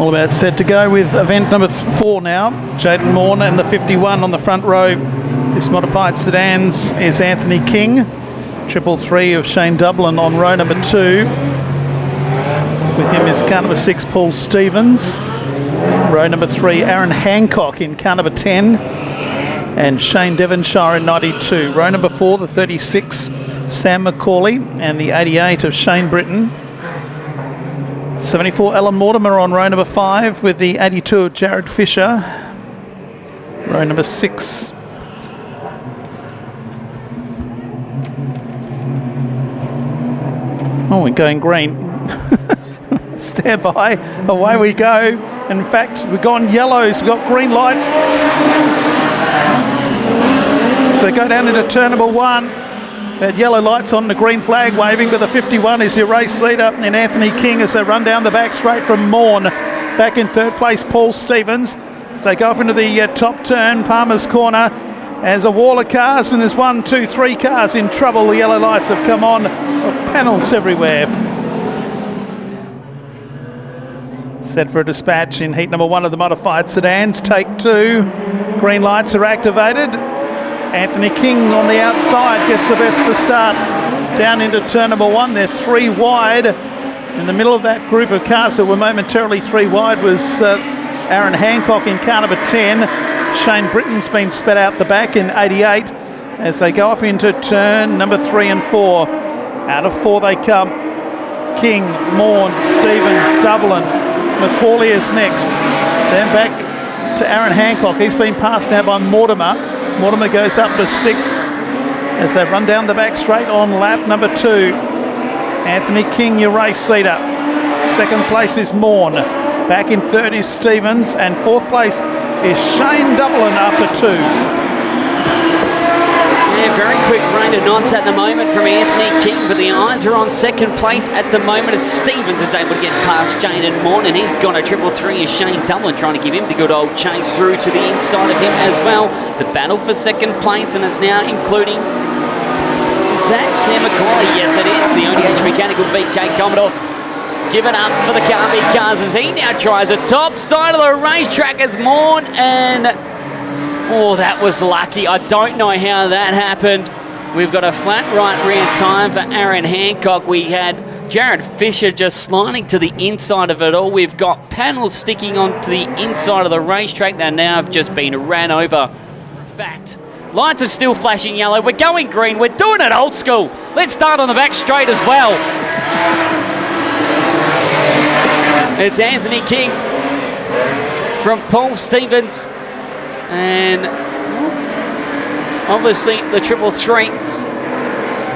All about set to go with event number 4 now. Jaden Morn and the 51 on the front row. This modified sedans is Anthony King. 333 of Shane Dublin on row number 2. With him is car number 6, Paul Stevens. Row number 3, Aaron Hancock in car number 10. And Shane Devonshire in 92. Row number 4, the 36, Sam McCauley. And the 88 of Shane Britton. 74, Alan Mortimer on row number 5 with the 82 of Jared Fisher. Row number 6. Oh, we're going green. Stand by. Away we go. In fact, we've gone yellows. We've got green lights. So go down into turn number 1. Had yellow lights on, the green flag waving, but the 51 is your race leader in Anthony King as they run down the back straight from Morn. Back in third place, Paul Stevens. As they go up into the top turn, Palmer's Corner, as a wall of cars, and there's 1, 2, 3 cars in trouble. The yellow lights have come on, panels everywhere. Set for a dispatch in heat number 1 of the modified sedans. Take 2, green lights are activated. Anthony King on the outside gets the best of the start. Down into turn number 1, they're 3 wide. In the middle of that group of cars that were momentarily 3 wide was Aaron Hancock in car number 10. Shane Britton's been sped out the back in 88 as they go up into turn number 3 and 4. Out of 4 they come. King, Morn, Stevens, Dublin. McCauley is next. Then back to Aaron Hancock. He's been passed now by Mortimer. Mortimer goes up to 6th as they run down the back straight on lap number 2. Anthony King, your race leader. Second place is Morn. Back in third is Stevens, and fourth place is Shane Dublin after 2. Yeah, very quick rain of knots at the moment from Anthony King, but the eyes are on second place at the moment as Stevens is able to get past Shane and Morn, and he's gone a 333 as Shane Dublin trying to give him the good old chase through to the inside of him as well. The battle for second place, and it's now including that Sam McCauley. Yes, it is. The ODH Mechanical VK Commodore giving up for the Carby cars as he now tries the top side of the racetrack as Morn, and oh, that was lucky. I don't know how that happened. We've got a flat right rear time for Aaron Hancock. We had Jared Fisher just sliding to the inside of it all. We've got panels sticking onto the inside of the racetrack that now have just been ran over. Fact. Lights are still flashing yellow. We're going green. We're doing it old school. Let's start on the back straight as well. It's Anthony King from Paul Stevens. And obviously the 333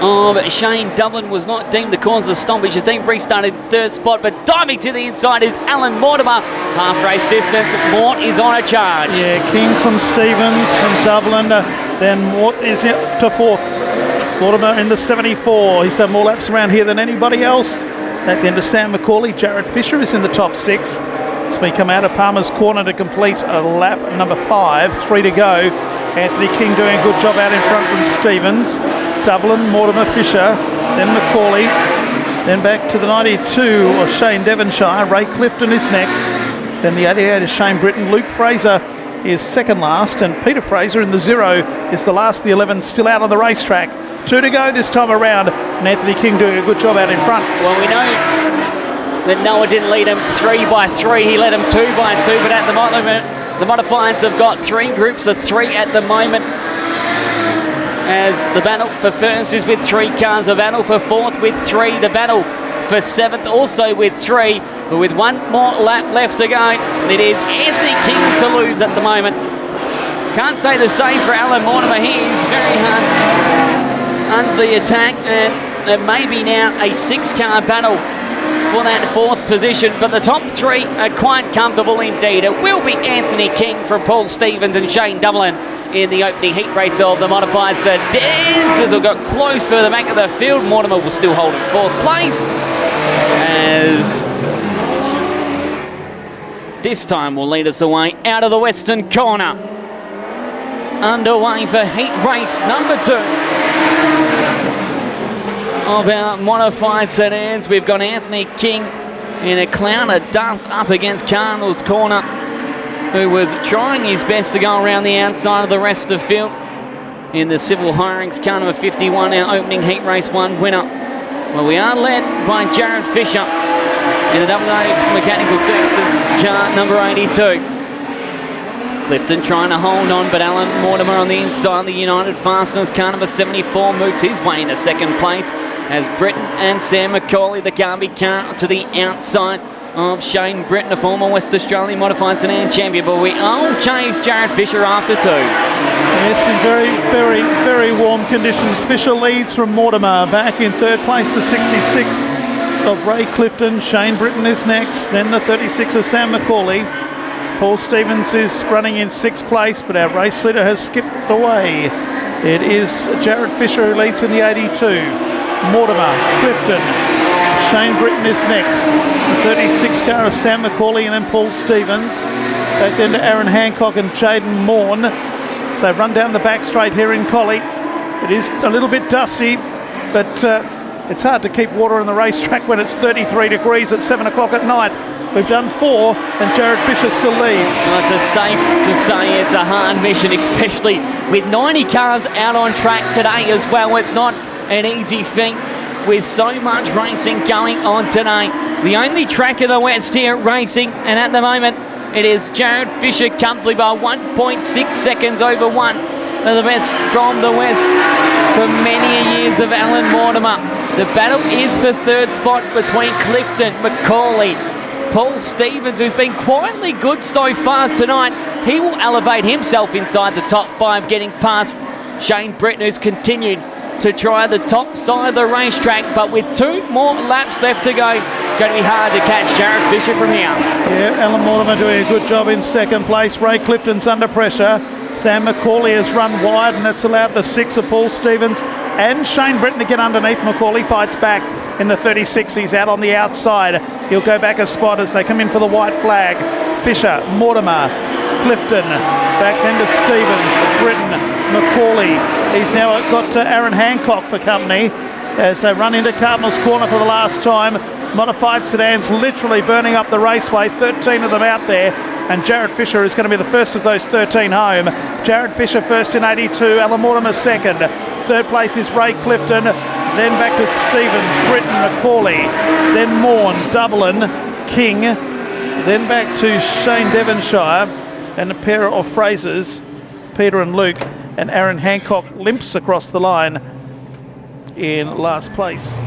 of Shane Dublin was not deemed the cause of stoppage as he restarted third spot, but diving to the inside is Alan Mortimer. Half race distance, Mort is on a charge. Yeah, King from Stevens, from Dublin, then Mort is to fourth. Mortimer in the 74. He's done more laps around here than anybody else. At the end of Sam McCauley, Jared Fisher is in the top 6. It's been come out of Palmer's Corner to complete a lap number 5, 3 to go. Anthony King doing a good job out in front from Stevens. Dublin, Mortimer, Fisher, then McCauley, then back to the 92 of Shane Devonshire. Ray Clifton is next. Then the 88 is Shane Britton. Luke Fraser is second last, and Peter Fraser in the 0 is the last of the 11 still out on the racetrack. 2 to go this time around, and Anthony King doing a good job out in front. Well, we know that Noah didn't lead him 3 by 3, he led him 2 by 2, but at the moment, the modifieds have got 3 groups of 3 at the moment. As the battle for first is with 3 cars, the battle for fourth with 3, the battle for seventh also with 3, but with 1 more lap left to go, it is Anthony King to lose at the moment. Can't say the same for Alan Mortimer. He's very hard under the attack, and it may be now a 6-car battle for that 4th position, but the top 3 are quite comfortable indeed. It will be Anthony King from Paul Stevens and Shane Dublin in the opening heat race of the modified sedans. As we got close further back of the field, Mortimer will still hold 4th place, as this time will lead us away out of the western corner. Underway for heat race number 2 of our modified sedans. We've got Anthony King in a cloud of dust up against Cardinals corner, who was trying his best to go around the outside of the rest of the field. In the Civil Hirings, car number 51, our opening heat race 1 winner. Well, we are led by Jared Fisher in the AA Mechanical Services car number 82. Clifton trying to hold on, but Alan Mortimer on the inside. The United Fasteners car number 74 moves his way into second place as Britton and Sam McCauley, the Garby car, to the outside of Shane Britton, a former West Australian modified sedan champion. But we all chase Jared Fisher after 2. Yes, in very, very, very warm conditions. Fisher leads from Mortimer. Back in third place, the 66 of Ray Clifton. Shane Britton is next. Then the 36 of Sam McCauley. Paul Stevens is running in sixth place, but our race leader has skipped away. It is Jared Fisher who leads in the 82. Mortimer, Clifton, Shane Britton is next. The 36 car of Sam McCauley and then Paul Stevens. Back then to Aaron Hancock and Jaden Morn. So run down the back straight here in Collie. It is a little bit dusty, but it's hard to keep water on the racetrack when it's 33 degrees at 7 o'clock at night. We've done 4 and Jared Fisher still leads. Well, it's safe to say it's a hard mission, especially with 90 cars out on track today as well. It's not an easy feat with so much racing going on today. The only track in the West here racing, and at the moment it is Jared Fisher comfortably by 1.6 seconds over one of the best from the West for many years of Alan Mortimer. The battle is for third spot between Clifton, McCauley, Paul Stevens, who's been quietly good so far tonight. He will elevate himself inside the top 5, getting past Shane Britton, who's continued to try the top side of the racetrack, but with 2 more laps left to go, going to be hard to catch Jared Fisher from here. Yeah, Alan Mortimer doing a good job in second place. Ray Clifton's under pressure. Sam McCauley has run wide, and that's allowed the 6 of Paul Stevens and Shane Britton to get underneath. McCauley fights back in the 36. He's out on the outside. He'll go back a spot as they come in for the white flag. Fisher, Mortimer, Clifton, back then to Stevens, Britton, McCauley. He's now got Aaron Hancock for company as they run into Cardinals corner for the last time. Modified sedans literally burning up the raceway, 13 of them out there, and Jared Fisher is going to be the first of those 13 home. Jared Fisher first in 82, Alan Mortimer second. Third place is Ray Clifton, then back to Stevens, Britton, McCauley, then Morn, Dublin, King, then back to Shane Devonshire, and a pair of Frasers, Peter and Luke, and Aaron Hancock limps across the line in last place.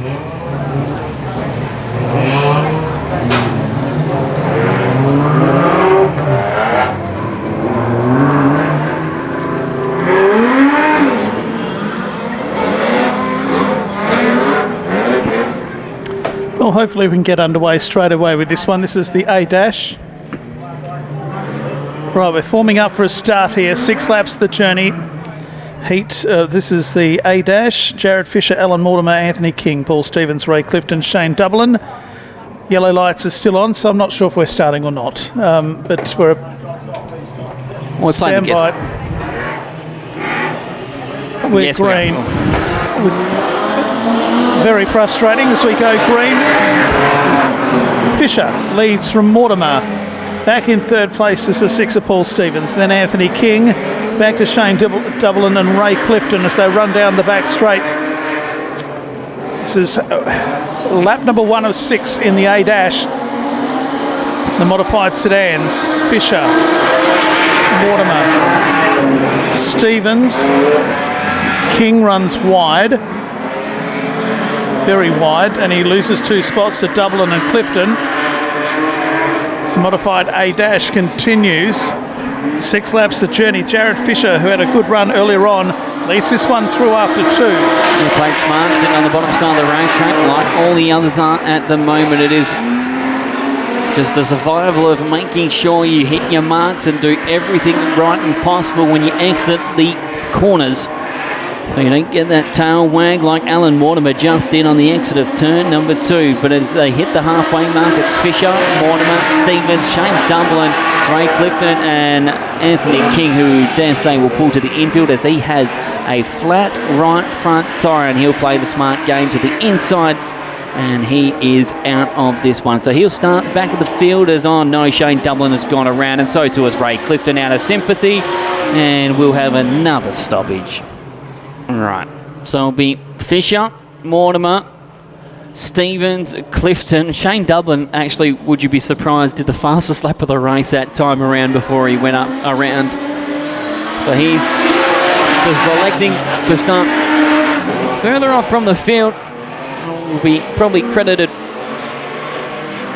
Well, hopefully we can get underway straight away with this one. This is the A-Dash. Right, we're forming up for a start here. 6 laps the journey. Heat, this is the A-Dash. Jared Fisher, Alan Mortimer, Anthony King, Paul Stevens, Ray Clifton, Shane Dublin. Yellow lights are still on, so I'm not sure if we're starting or not. But we're stand by. We're yes, green. Very frustrating as we go green. Fisher leads from Mortimer. Back in third place is the 6 of Paul Stevens. Then Anthony King. Back to Shane Dublin and Ray Clifton as they run down the back straight. This is lap number 1 of 6 in the A-Dash. The modified sedans. Fisher, Mortimer, Stevens. King runs wide. Very wide, and he loses 2 spots to Dublin and Clifton. The modified A-Dash continues. 6 laps the journey. Jared Fisher, who had a good run earlier on, leads this one through after 2. He played smart, sitting on the bottom side of the racetrack like all the others are at the moment. It is just a survival of making sure you hit your marks and do everything right and possible when you exit the corners, so you don't get that tail wag like Alan Mortimer just did on the exit of turn number 2. But as they hit the halfway mark, it's Fisher, Mortimer, Stevens, Shane Dublin, Ray Clifton and Anthony King, who dare say will pull to the infield as he has a flat right front tyre, and he'll play the smart game to the inside and he is out of this one. So he'll start back at the field as, oh no, Shane Dublin has gone around, and so too has Ray Clifton out of sympathy, and we'll have another stoppage. All right, so it'll be Fisher, Mortimer, Stevens, Clifton. Shane Dublin, actually, would you be surprised, did the fastest lap of the race that time around before he went up around. So he's selecting to start further off from the field. Will be probably credited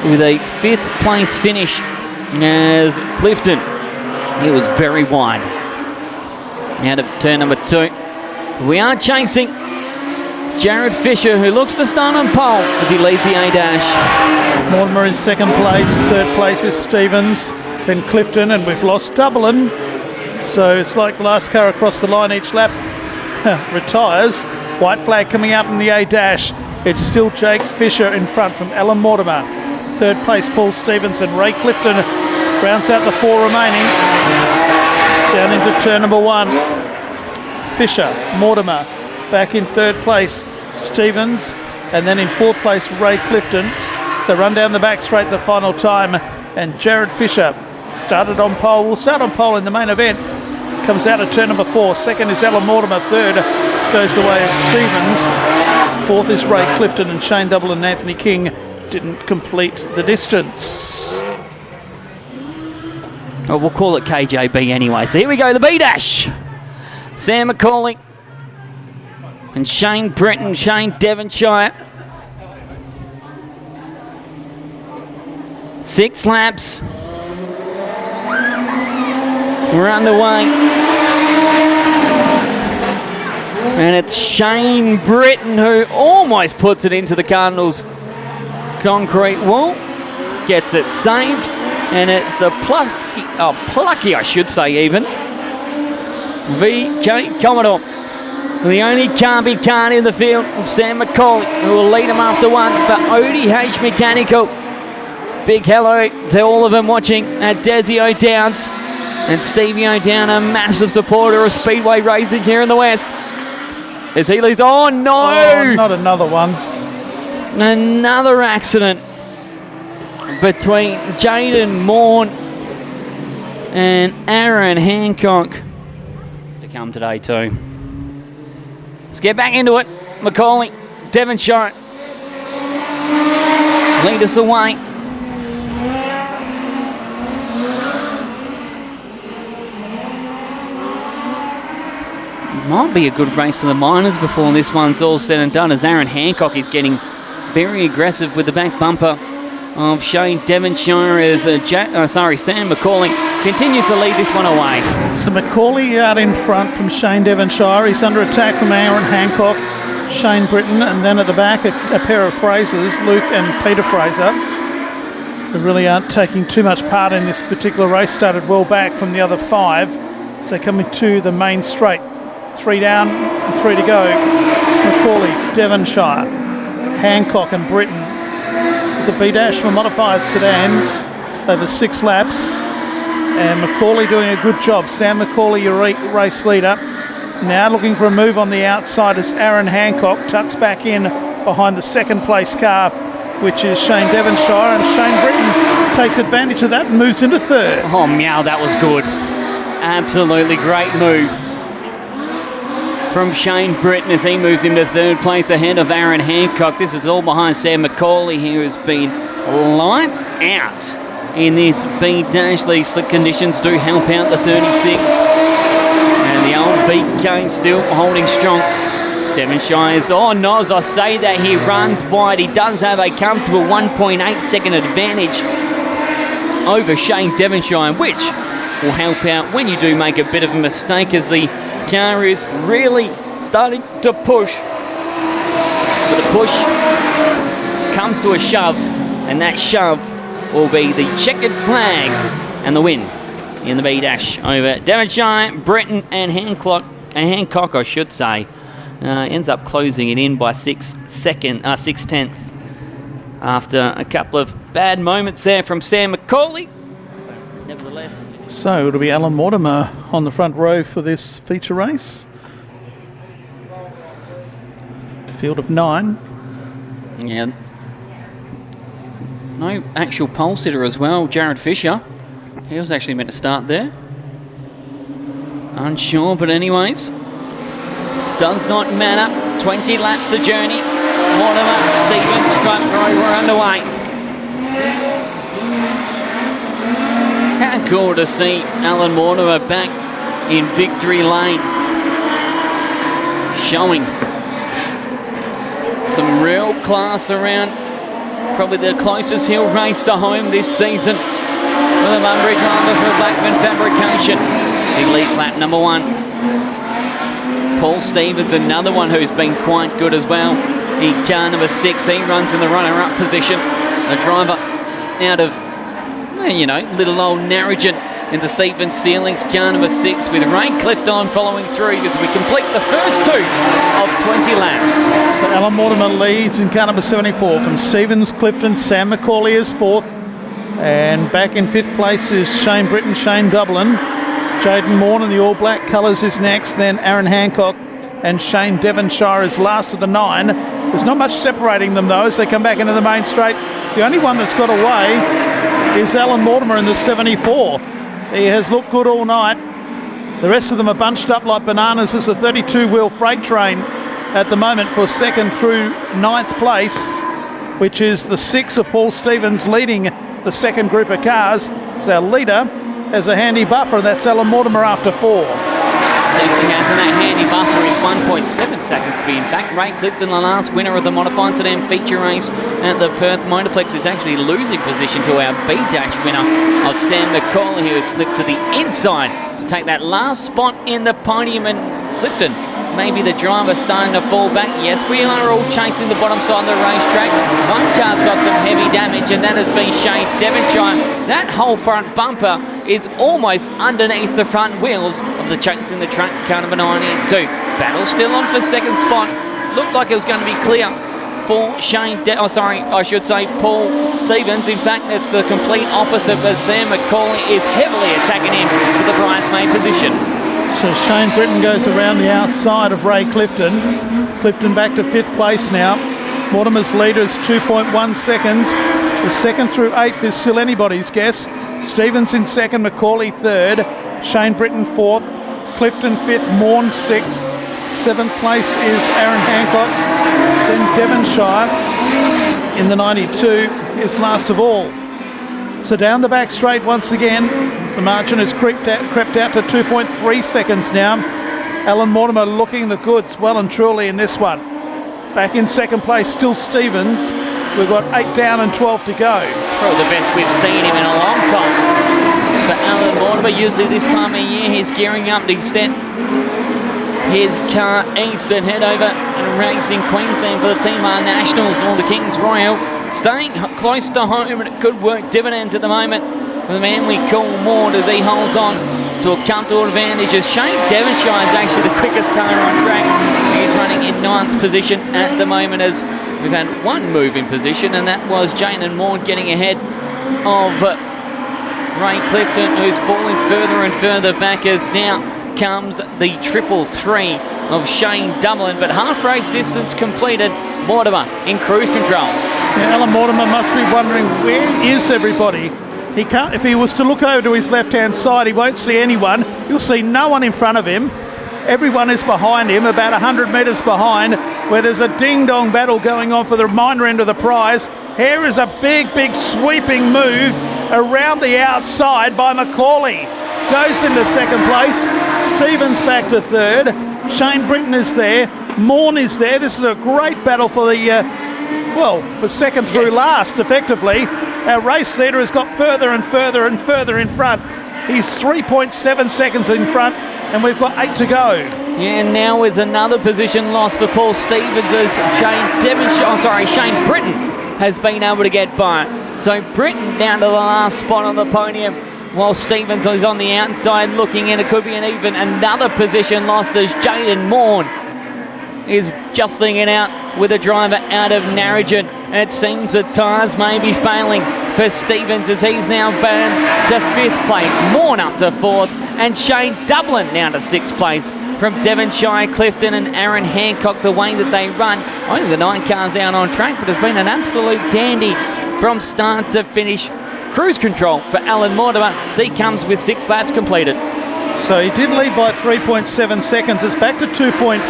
with a 5th place finish as Clifton. He was very wide out of turn number 2. We are chasing Jared Fisher, who looks to start on pole as he leads the A-dash. Mortimer in 2nd place, 3rd place is Stevens, then Clifton, and we've lost Dublin. So it's like the last car across the line each lap retires. White flag coming up in the A-dash. It's still Jake Fisher in front from Alan Mortimer. 3rd place, Paul Stevens, and Ray Clifton rounds out the 4 remaining. Down into turn number 1. Fisher, Mortimer, back in 3rd place, Stevens, and then in 4th place, Ray Clifton. So run down the back straight the final time, and Jared Fisher started on pole. We'll start on pole in the main event. Comes out of turn number 4. 2nd is Alan Mortimer. 3rd goes the way of Stevens. 4th is Ray Clifton, and Shane Dublin and Anthony King didn't complete the distance. Oh, we'll call it KJB anyway. So here we go, the B-dash. Sam McCauley and Shane Britton, Shane Devonshire. 6 laps. We're underway. And it's Shane Britton who almost puts it into the Cardinals' concrete wall. Gets it saved. And it's a plucky, I should say even, VK Commodore. The only car-big card in the field, Sam McCauley, who will lead him after 1 for ODH Mechanical. Big hello to all of them watching at Desi O'Downs. And Stevie O'Down, a massive supporter of Speedway racing here in the West. As he leads, oh no! Oh, not another one. Another accident between Jaden Morn and Aaron Hancock to come today too. Let's get back into it. McCauley, Devonshire, lead us away. Might be a good race for the Miners before this one's all said and done, as Aaron Hancock is getting very aggressive with the back bumper of Shane Devonshire as Sam McCauley continues to lead this one away. So McCauley out in front from Shane Devonshire. He's under attack from Aaron Hancock, Shane Britton, and then at the back a pair of Frasers, Luke and Peter Fraser. They really aren't taking too much part in this particular race. Started well back from the other 5. So coming to the main straight. 3 down and 3 to go. McCauley, Devonshire, Hancock and Britton. This is the B-dash for modified sedans over 6 laps. And McCauley doing a good job. Sam McCauley, your race leader. Now looking for a move on the outside as Aaron Hancock tucks back in behind the 2nd place car, which is Shane Devonshire. And Shane Britton takes advantage of that and moves into 3rd. Oh, meow, that was good. Absolutely great move from Shane Britton as he moves into 3rd place ahead of Aaron Hancock. This is all behind Sam McCauley, who has been lights out in this B-dash. These slick conditions do help out the 36. And the old BK still holding strong. Devonshire's, oh no, as I say that, he runs wide. He does have a comfortable 1.8 second advantage over Shane Devonshire, which will help out when you do make a bit of a mistake, as the car is really starting to push. But the push comes to a shove, and that shove will be the checkered flag and the win in the B-dash over Devonshire, Britton and Hancock, I should say. Ends up closing it in by 6 tenths after a couple of bad moments there from Sam McCauley. Nevertheless, so it'll be Alan Mortimer on the front row for this feature race. Field of 9. Yeah, No actual pole sitter as well, Jared Fisher. He was actually meant to start there. Unsure, but anyways, does not matter. 20 laps the journey. Mortimer, Stevens, front row, we're underway. How cool to see Alan Mortimer back in victory lane. Showing some real class around. Probably the closest he'll race to home this season. With a Bunbury driver for Blackman Fabrication. He leads lap number 1. Paul Stevens, another one who's been quite good as well. In car number 6, he runs in the runner-up position. A driver out of, you know, little old Narrogin in the Stephen Ceilings car number 6 with Ray Clifton following through as we complete the first 2 of 20 laps. So Alan Mortimer leads in car number 74 from Stevens, Clifton. Sam McCauley is 4th. And back in 5th place is Shane Britton, Shane Dublin. Jaden Morn in the All Black colours is next. Then Aaron Hancock and Shane Devonshire is last of the 9. There's not much separating them though as they come back into the main straight. The only one that's got away is Alan Mortimer in the 74. He has looked good all night. The rest of them are bunched up like bananas. There's a 32-wheel freight train at the moment for 2nd through 9th place, which is the 6 of Paul Stevens leading the 2nd group of cars. So our leader has a handy buffer, and that's Alan Mortimer after 4. Definitely has, and that handy buffer is 1.7 seconds to be. In fact, Ray Clifton, the last winner of the Modified Sedan feature race at the Perth Motorplex, is actually losing position to our B-Dash winner of Sam McCauley, who has slipped to the inside to take that last spot in the podium. And Clifton, maybe the driver starting to fall back. Yes, we are all chasing the bottom side of the racetrack. One car's got some heavy damage, and that has been Shane Devonshire. That whole front bumper is almost underneath the front wheels of the Chasing the Truck car number 92. Battle still on for 2nd spot. Looked like it was going to be clear for Paul Stevens. In fact, that's the complete opposite, as Sam McCauley is heavily attacking him for the bridesmaid position. So Shane Britton goes around the outside of Ray Clifton. Clifton back to 5th place now. Mortimer's leader is 2.1 seconds. The 2nd through 8th is still anybody's guess. Stevens in 2nd, McCauley 3rd, Shane Britton 4th, Clifton 5th, Morn 6th. 7th place is Aaron Hancock. Then Devonshire in the 92 is last of all. So down the back straight once again, the margin has crept out to 2.3 seconds now. Alan Mortimer looking the goods well and truly in this one. Back in 2nd place, still Stevens. We've got 8 down and 12 to go. Probably the best we've seen him in a long time. For Alan Mortimer, usually this time of year, he's gearing up to extend his car east and head over and race in Queensland for the Team R Nationals or the Kings Royal. Staying close to home, and it could work dividends at the moment. The man we call Maud as he holds on to a comfortable advantage, as Shane Devonshire is actually the quickest car on track. He's running in 9th position at the moment, as we've had one move in position, and that was Jane and Maud getting ahead of Ray Clifton, who's falling further and further back, as now comes the 333 of Shane Dublin. But half race distance completed. Mortimer in cruise control. Yeah, Alan Mortimer must be wondering, where is everybody? He can't. If he was to look over to his left-hand side, he won't see anyone. You'll see no one in front of him. Everyone is behind him, about 100 metres behind, where there's a ding-dong battle going on for the minor end of the prize. Here is a big, big sweeping move around the outside by McCauley. Goes into 2nd place. Stevens back to 3rd. Shane Britton is there. Morn is there. This is a great battle for the, for 2nd through last, effectively. Our race leader has got further and further and further in front. He's 3.7 seconds in front, and we've got 8 to go. Yeah, and now with another position lost for Paul Stevens, as Shane Britton has been able to get by. So Britton down to the last spot on the podium, while Stevens is on the outside looking in. It could be an even another position lost, as Jaden Morn is justling it out with a driver out of Narrogin. And it seems that tyres may be failing for Stevens, as he's now burned to 5th place. Morn up to 4th, and Shane Dublin now to 6th place from Devonshire, Clifton and Aaron Hancock. The way that they run, only the 9 cars out on track, but it's been an absolute dandy from start to finish. Cruise control for Alan Mortimer as he comes with 6 laps completed. So he did lead by 3.7 seconds. It's back to 2.5.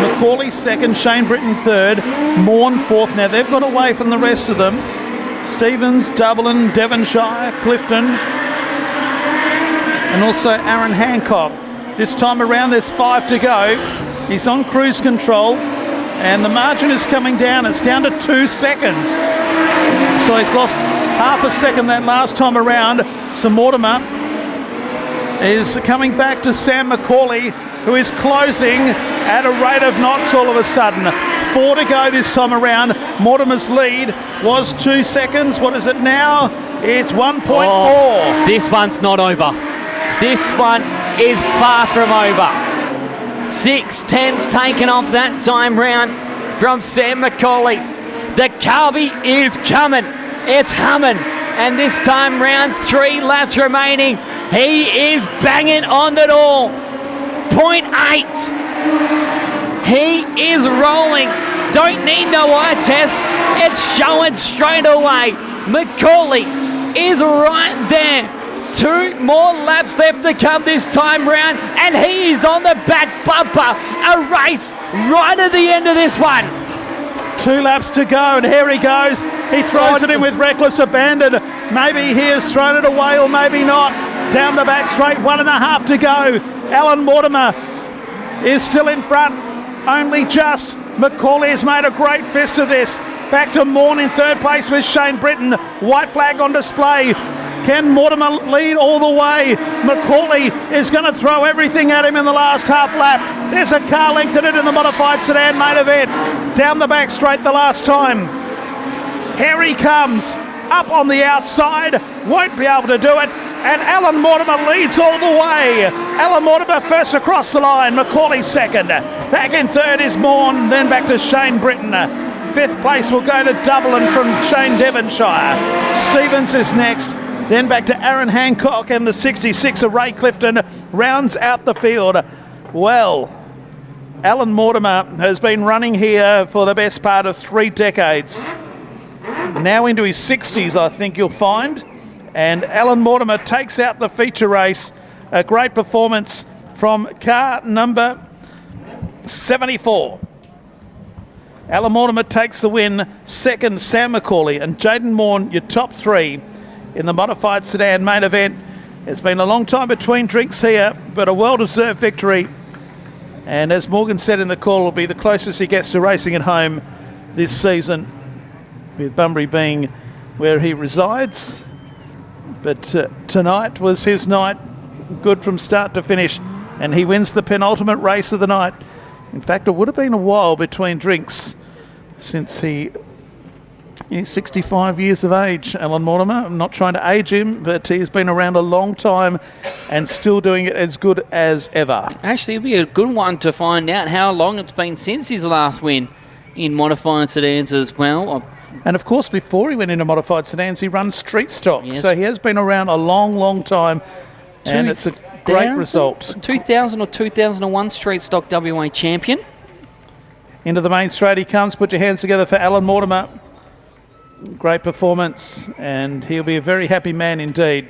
Macaulay second, Shane Britton third, Morn fourth. Now they've got away from the rest of them. Stevens, Dublin, Devonshire, Clifton, and also Aaron Hancock. This time around there's 5 to go. He's on cruise control and the margin is coming down. It's down to 2 seconds. So he's lost half a second that last time around. So Mortimer is coming back to Sam Macaulay, who is closing at a rate of knots all of a sudden. 4 to go this time around. Mortimer's lead was 2 seconds. What is it now? It's 1.4. Oh, this one's not over. This one is far from over. 6/10s taken off that time round from Sam Macaulay. The Collie is coming. It's humming. And this time round, 3 laps remaining. He is banging on the door. 0.8. He is rolling. Don't need no eye test. It's showing straight away. Macaulay is right there. 2 more laps left to come this time round, and he is on the back bumper. A race right at the end of this one. 2 laps to go, and here he goes. He throws it in with reckless abandon. Maybe he has thrown it away, or maybe not. Down the back straight, 1.5 to go. Alan Mortimer is still in front, only just. Macaulay has made a great fist of this. Back to Morn in third place with Shane Britton. White flag on display. Can Mortimer lead all the way? Macaulay is going to throw everything at him in the last half lap. There's a car length in it in the modified sedan main event. Down the back straight the last time. Here he comes. Up on the outside. Won't be able to do it. And Alan Mortimer leads all the way. Alan Mortimer first across the line. Macaulay second. Back in third is Morn. Then back to Shane Britton. 5th place will go to Dublin from Shane Devonshire. Stevens is next. Then back to Aaron Hancock, and the 66 of Ray Clifton rounds out the field. Well, Alan Mortimer has been running here for the best part of 3 decades. Now into his 60s, I think you'll find. And Alan Mortimer takes out the feature race. A great performance from car number 74. Alan Mortimer takes the win. Second, Sam Macaulay and Jaden Morn, your top 3 in the modified sedan main event. It's been a long time between drinks here, but a well-deserved victory. And as Morgan said in the call, will be the closest he gets to racing at home this season, with Bunbury being where he resides. But tonight was his night, good from start to finish, and he wins the penultimate race of the night. In fact, it would have been a while between drinks since he's 65 years of age, Alan Mortimer. I'm not trying to age him, but he's been around a long time and still doing it as good as ever. Actually, it'll be a good one to find out how long it's been since his last win in modified sedans as well. And of course, before he went into modified sedans, he runs street stock. Yes. So he has been around a long, long time, and it's a great result. 2000 or 2001 street stock WA champion. Into the main straight he comes. Put your hands together for Alan Mortimer. Great performance, and he'll be a very happy man indeed.